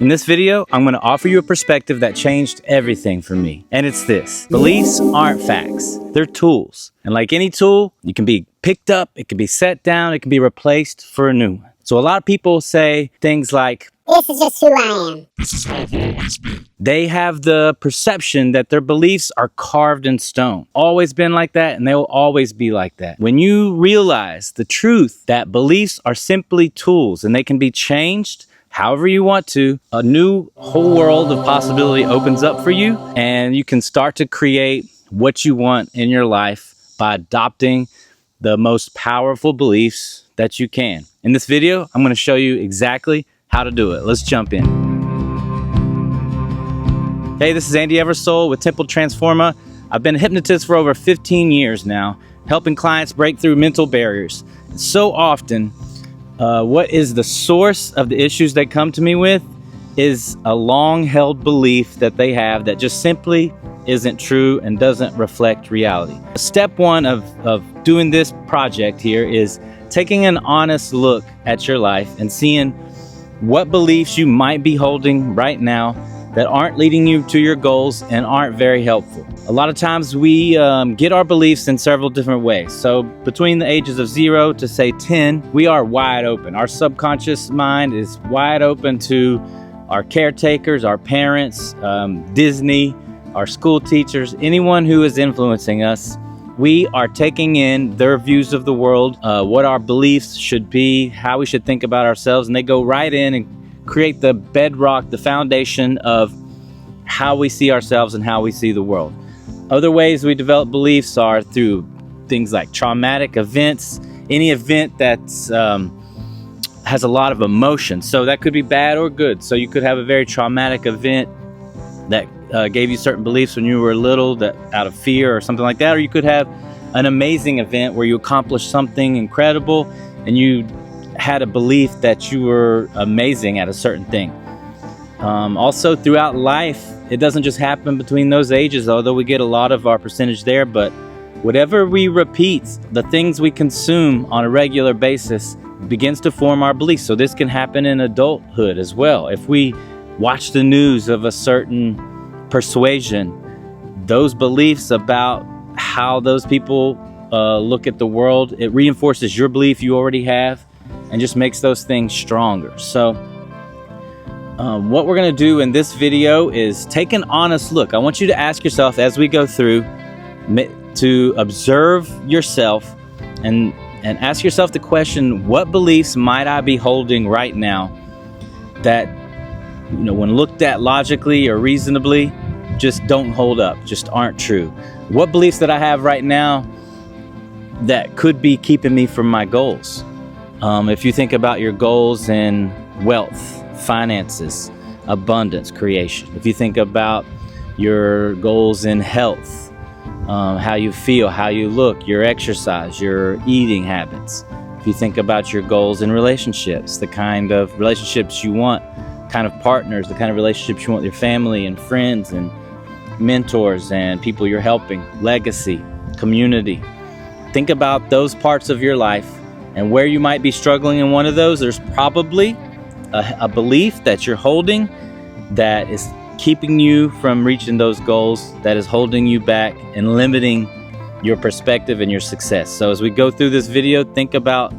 In this video, I'm going to offer you a perspective that changed everything for me. And it's this: beliefs aren't facts. They're tools. And like any tool, you can be picked up, it can be set down, it can be replaced for a new one. So a lot of people say things like, "This is just who I am. This is how I've always been." They have the perception that their beliefs are carved in stone. Always been like that, and they will always be like that. When you realize the truth that beliefs are simply tools and they can be changed however you want to, a new whole world of possibility opens up for you, and you can start to create what you want in your life by adopting the most powerful beliefs that you can. In this video, I'm going to show you exactly how to do it. Let's jump in. Hey, this is Andy Eversole with Temple Transforma. I've been a hypnotist for over 15 years now, helping clients break through mental barriers. So often, what is the source of the issues they come to me with is a long-held belief that they have that just simply isn't true and doesn't reflect reality. Step one of doing this project here is taking an honest look at your life and seeing what beliefs you might be holding right now that aren't leading you to your goals and aren't very helpful. A lot of times we get our beliefs in several different ways. So between the ages of 0 to say 10, we are wide open. Our subconscious mind is wide open to our caretakers, our parents, Disney, our school teachers, anyone who is influencing us. We are taking in their views of the world, what our beliefs should be, how we should think about ourselves, and they go right in and create the bedrock, the foundation of how we see ourselves and how we see the world. Other ways we develop beliefs are through things like traumatic events, any event that's has a lot of emotion. So that could be bad or good. So you could have a very traumatic event that gave you certain beliefs when you were little, that out of fear or something like that. Or you could have an amazing event where you accomplished something incredible and you had a belief that you were amazing at a certain thing. Also throughout life, it doesn't just happen between those ages, although we get a lot of our percentage there, but whatever we repeat, the things we consume on a regular basis begins to form our beliefs. So this can happen in adulthood as well. If we watch the news of a certain persuasion, those beliefs about how those people look at the world, it reinforces your belief you already have and just makes those things stronger. So what we're going to do in this video is take an honest look. I want you to ask yourself as we go through to observe yourself and ask yourself the question, what beliefs might I be holding right now that, you know, when looked at logically or reasonably, just don't hold up, just aren't true? What beliefs that I have right now that could be keeping me from my goals? If you think about your goals in wealth, finances, abundance, creation. If you think about your goals in health, how you feel, how you look, your exercise, your eating habits. If you think about your goals in relationships, the kind of relationships you want, kind of partners, the kind of relationships you want with your family and friends and mentors and people you're helping, legacy, community. Think about those parts of your life and where you might be struggling in one of those. There's probably a belief that you're holding that is keeping you from reaching those goals, that is holding you back and limiting your perspective and your success. So as we go through this video, think about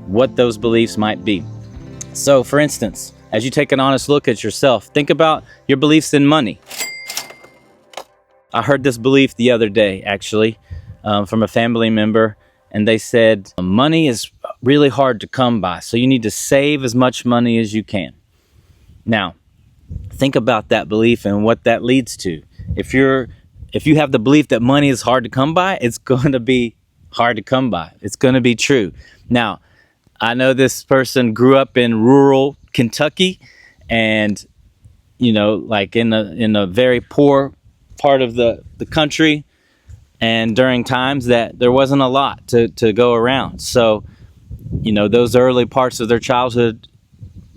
what those beliefs might be. So for instance, as you take an honest look at yourself, think about your beliefs in money. I heard this belief the other day, actually, from a family member, and they said, money is really hard to come by, so you need to save as much money as you can. Now, think about that belief and what that leads to. If you have the belief that money is hard to come by, it's going to be hard to come by. It's going to be true. Now, I know this person grew up in rural Kentucky, and you know, like in a very poor part of the country, and during times that there wasn't a lot to go around. So, you know, those early parts of their childhood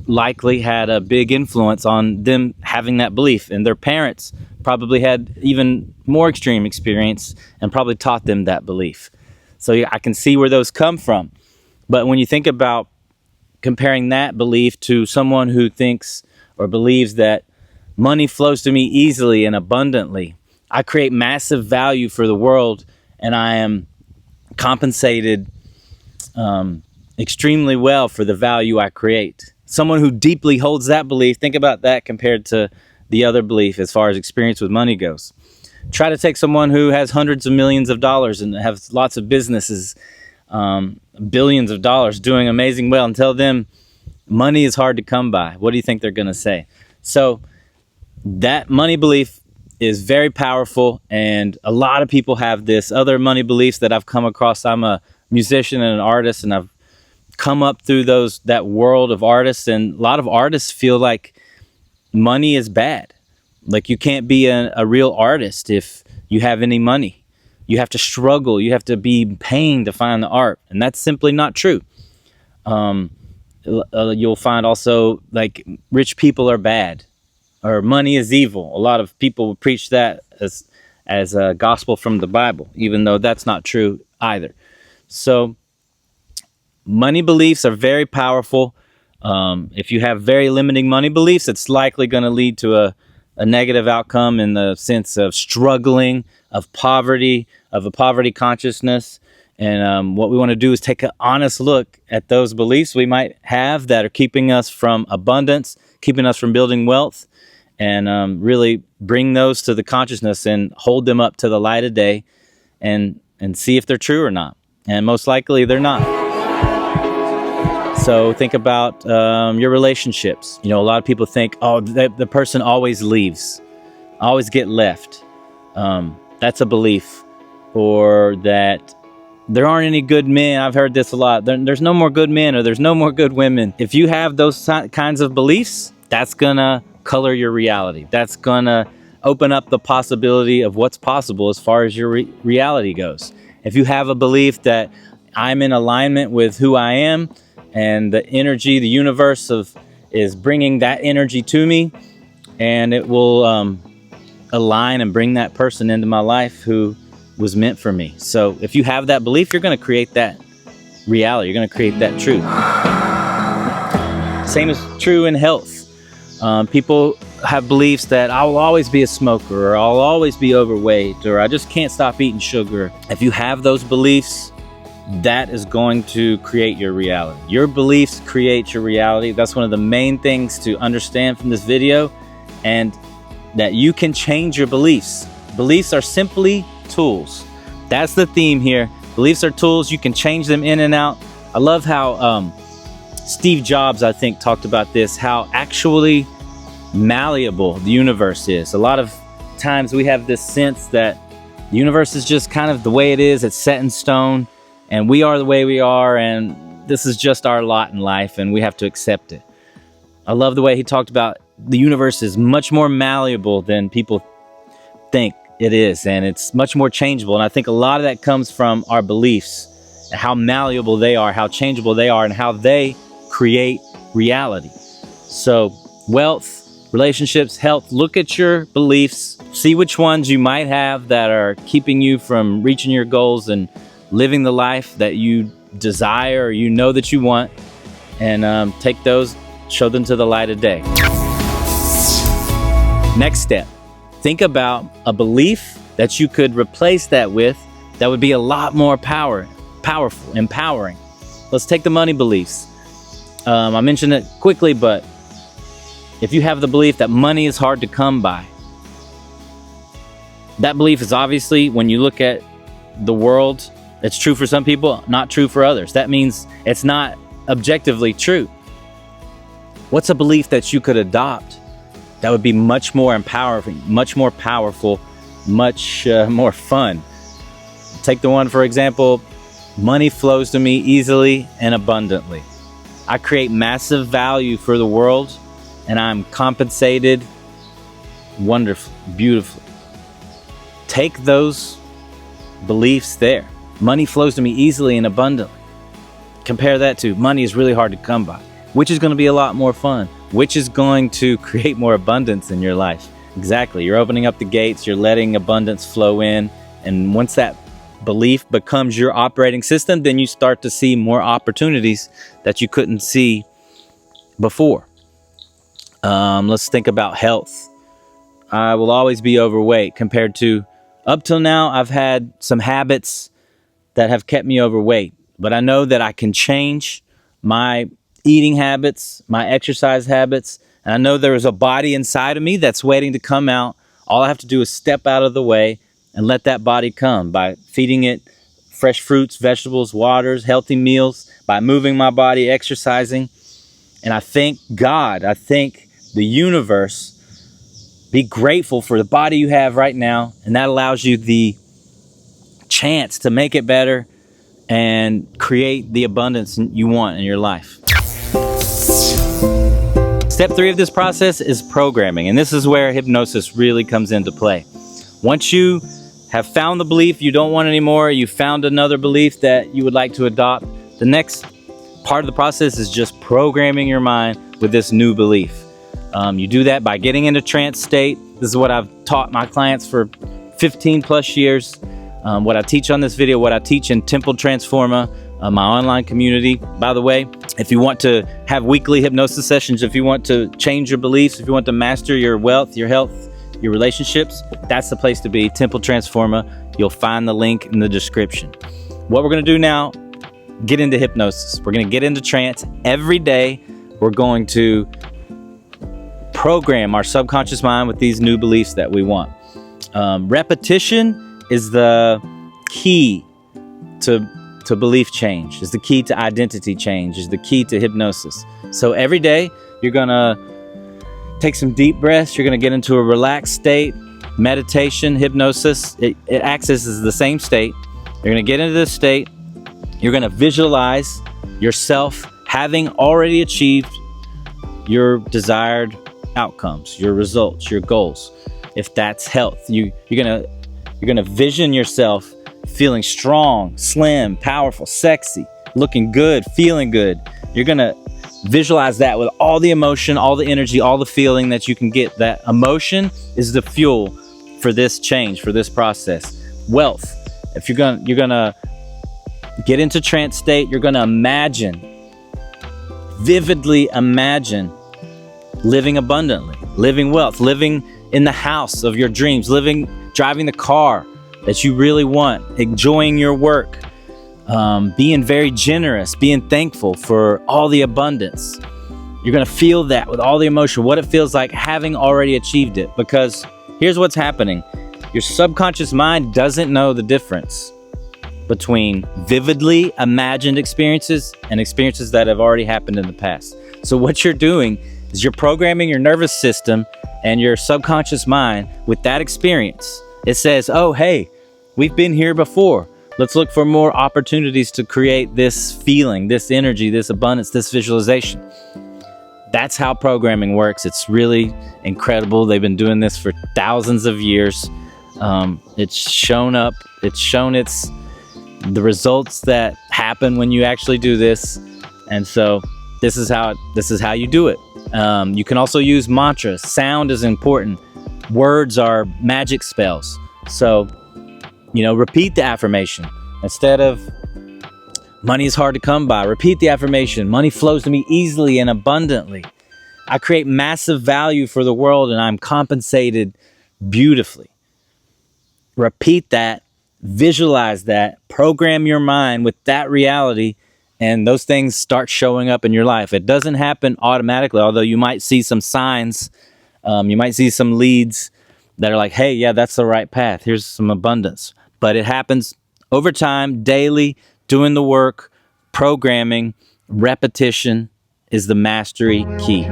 likely had a big influence on them having that belief, and their parents probably had even more extreme experience and probably taught them that belief. So I can see where those come from. But when you think about comparing that belief to someone who thinks, or believes that money flows to me easily and abundantly. I create massive value for the world, and I am compensated extremely well for the value I create. Someone who deeply holds that belief, think about that compared to the other belief as far as experience with money goes. Try to take someone who has hundreds of millions of dollars and has lots of businesses, billions of dollars, doing amazing well, and tell them money is hard to come by. What do you think they're going to say? So that money belief is very powerful, and a lot of people have this. Other money beliefs that I've come across, I'm a musician and an artist, and I've come up through that world of artists, and a lot of artists feel like money is bad. Like you can't be a real artist if you have any money. You have to struggle. You have to be paying to find the art, and that's simply not true. You'll find also like rich people are bad, or money is evil. A lot of people preach that as a gospel from the Bible, even though that's not true either. So money beliefs are very powerful. If you have very limiting money beliefs, it's likely going to lead to a negative outcome in the sense of struggling, of poverty, of a poverty consciousness. And what we want to do is take an honest look at those beliefs we might have that are keeping us from abundance, keeping us from building wealth, and really bring those to the consciousness and hold them up to the light of day and see if they're true or not. And most likely they're not. So think about your relationships. You know, a lot of people think, oh, the person always leaves, always get left. That's a belief. Or that there aren't any good men. I've heard this a lot. There's no more good men, or there's no more good women. If you have those kinds of beliefs, that's going to color your reality. That's going to open up the possibility of what's possible as far as your reality goes. If you have a belief that I'm in alignment with who I am, and the energy, the universe is bringing that energy to me, and it will align and bring that person into my life who was meant for me. So if you have that belief, you're going to create that reality. You're going to create that truth. Same is true in health. People have beliefs that I will always be a smoker, or I'll always be overweight, or I just can't stop eating sugar. If you have those beliefs, that is going to create your reality. Your beliefs create your reality. That's one of the main things to understand from this video, and that you can change your beliefs. Beliefs are simply tools. That's the theme here. Beliefs are tools. You can change them in and out. I love how Steve Jobs, I think, talked about this, how actually malleable the universe is. A lot of times we have this sense that the universe is just kind of the way it is. It's set in stone. And we are the way we are, and this is just our lot in life, and we have to accept it. I love the way he talked about the universe is much more malleable than people think it is, and it's much more changeable. And I think a lot of that comes from our beliefs, and how malleable they are, how changeable they are, and how they create reality. So wealth, relationships, health, look at your beliefs, see which ones you might have that are keeping you from reaching your goals and living the life that you desire, or you know that you want, and take those, show them to the light of day. Next step, think about a belief that you could replace that with that would be a lot more powerful, empowering. Let's take the money beliefs. I mentioned it quickly, but if you have the belief that money is hard to come by, that belief is obviously, when you look at the world, it's true for some people, not true for others. That means it's not objectively true. What's a belief that you could adopt that would be much more empowering, much more powerful, much more fun? Take the one, for example, money flows to me easily and abundantly. I create massive value for the world, and I'm compensated wonderfully, beautifully. Take those beliefs there. Money flows to me easily and abundantly. Compare that to money is really hard to come by. Which is going to be a lot more fun? Which is going to create more abundance in your life? Exactly. You're opening up the gates. You're letting abundance flow in. And once that belief becomes your operating system, then you start to see more opportunities that you couldn't see before. Let's think about health. I will always be overweight compared to up till now. I've had some habits that have kept me overweight, but I know that I can change my eating habits, my exercise habits, and I know there is a body inside of me that's waiting to come out. All I have to do is step out of the way and let that body come by feeding it fresh fruits, vegetables, waters, healthy meals, by moving my body, exercising. And I thank God, I thank the universe. Be grateful for the body you have right now, and that allows you the chance to make it better and create the abundance you want in your life. Step 3 of this process is programming, and this is where hypnosis really comes into play. Once you have found the belief you don't want anymore, you found another belief that you would like to adopt, the next part of the process is just programming your mind with this new belief. You do that by getting into trance state. This is what I've taught my clients for 15 plus years. What I teach on this video, what I teach in Temple Transforma, my online community. By the way, if you want to have weekly hypnosis sessions, if you want to change your beliefs, if you want to master your wealth, your health, your relationships, that's the place to be, Temple Transforma. You'll find the link in the description. What we're going to do now, get into hypnosis. We're going to get into trance. Every day, we're going to program our subconscious mind with these new beliefs that we want. Repetition is the key to belief change, is the key to identity change, is the key to hypnosis. So every day, you're going to take some deep breaths. You're going to get into a relaxed state. Meditation, hypnosis, it accesses the same state. You're going to get into this state. You're going to visualize yourself having already achieved your desired outcomes, your results, your goals. If that's health, you're gonna vision yourself feeling strong, slim, powerful, sexy, looking good, feeling good. You're gonna visualize that with all the emotion, all the energy, all the feeling that you can get. That emotion is the fuel for this change, for this process. Wealth. If you're gonna get into trance state, you're gonna vividly imagine living abundantly, living wealth, living in the house of your dreams, driving the car that you really want, enjoying your work, being very generous, being thankful for all the abundance. You're going to feel that with all the emotion, what it feels like having already achieved it. Because here's what's happening. Your subconscious mind doesn't know the difference between vividly imagined experiences and experiences that have already happened in the past. So what you're doing is you're programming your nervous system and your subconscious mind with that experience. It says, oh, hey, we've been here before. Let's look for more opportunities to create this feeling, this energy, this abundance, this visualization. That's how programming works. It's really incredible. They've been doing this for thousands of years. It's shown up. It's shown the results that happen when you actually do this. And so this is how you do it. You can also use mantras. Sound is important. Words are magic spells. So, repeat the affirmation. Instead of money is hard to come by, repeat the affirmation. Money flows to me easily and abundantly. I create massive value for the world and I'm compensated beautifully. Repeat that, visualize that, program your mind with that reality, and those things start showing up in your life. It doesn't happen automatically, although you might see some signs. You might see some leads that are like, hey, yeah, that's the right path. Here's some abundance. But it happens over time, daily, doing the work, programming, repetition is the mastery key.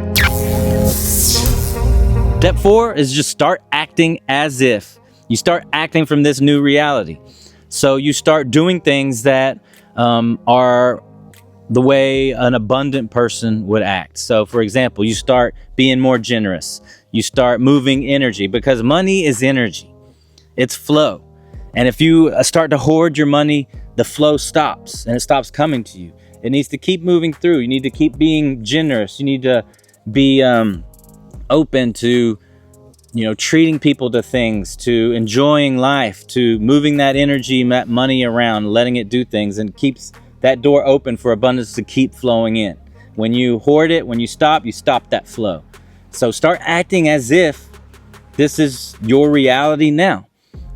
Step 4 is just start acting as if. You start acting from this new reality. So you start doing things that are the way an abundant person would act. So for example, you start being more generous. You start moving energy, because money is energy. It's flow. And if you start to hoard your money, the flow stops and it stops coming to you. It needs to keep moving through. You need to keep being generous. You need to be open to, treating people to things, to enjoying life, to moving that energy, that money around, letting it do things, and keeps that door open for abundance to keep flowing in. When you hoard it, when you stop that flow. So start acting as if this is your reality now.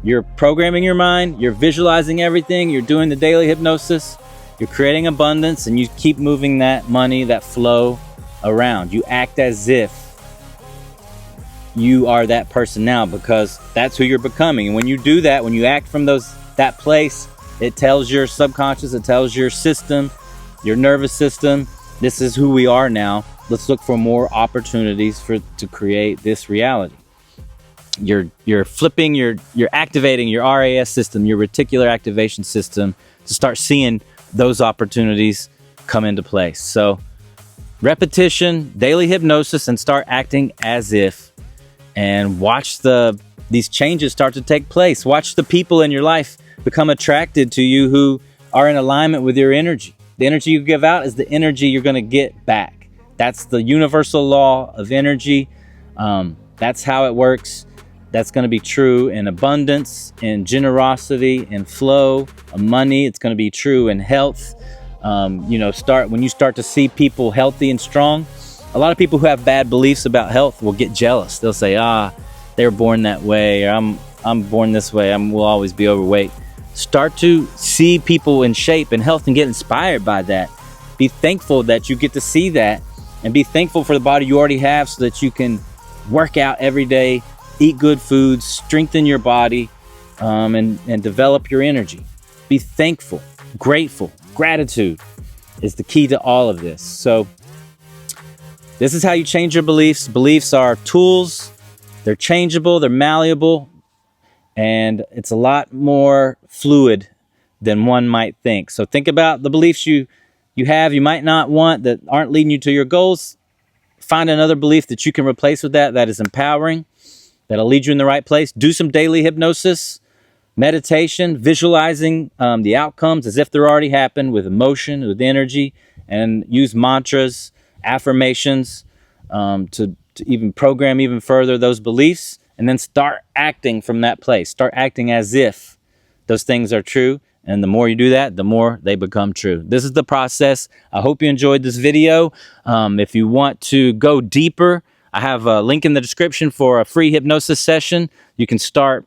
You're programming your mind, you're visualizing everything, you're doing the daily hypnosis, you're creating abundance, and you keep moving that money, that flow around. You act as if you are that person now, because that's who you're becoming. And when you do that, when you act from that place, it tells your subconscious, it tells your system, your nervous system, this is who we are now. Let's look for more opportunities to create this reality. You're flipping, you're activating your RAS system, your reticular activation system, to start seeing those opportunities come into place. So repetition, daily hypnosis, and start acting as if, and watch these changes start to take place. Watch the people in your life become attracted to you who are in alignment with your energy. The energy you give out is the energy you're going to get back. That's the universal law of energy. That's how it works. That's going to be true in abundance, in generosity, in flow, of money. It's going to be true in health. When you start to see people healthy and strong, a lot of people who have bad beliefs about health will get jealous. They'll say, they were born that way, or I'm born this way. Will always be overweight. Start to see people in shape and health and get inspired by that. Be thankful that you get to see that, and be thankful for the body you already have, so that you can work out every day, eat good foods, strengthen your body, and develop your energy. Be thankful, grateful. Gratitude is the key to all of this. So this is how you change your beliefs. Beliefs are tools. They're changeable, they're malleable, and it's a lot more fluid than one might think. So think about the beliefs you have, you might not want, that aren't leading you to your goals. Find another belief that you can replace with that is empowering, that'll lead you in the right place. Do some daily hypnosis, meditation, visualizing the outcomes as if they're already happened, with emotion, with energy, and use mantras, affirmations to even program even further those beliefs, and then start acting from that place. Start acting as if those things are true, and the more you do that, the more they become true. This is the process. I hope you enjoyed this video. If you want to go deeper, I have a link in the description for a free hypnosis session. You can start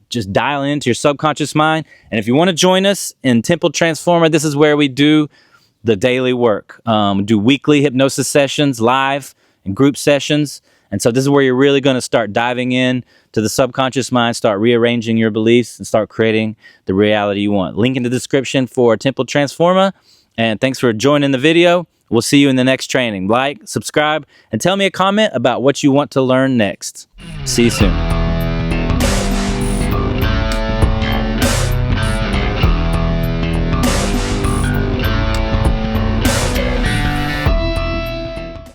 just dial into your subconscious mind. And if you want to join us in Temple Transformer, this is where we do the daily work. We do weekly hypnosis sessions, live and group sessions. And so this is where you're really going to start diving in to the subconscious mind, start rearranging your beliefs, and start creating the reality you want. Link in the description for Temple Transformer. And thanks for joining the video. We'll see you in the next training. Like, subscribe, and tell me a comment about what you want to learn next. See you soon.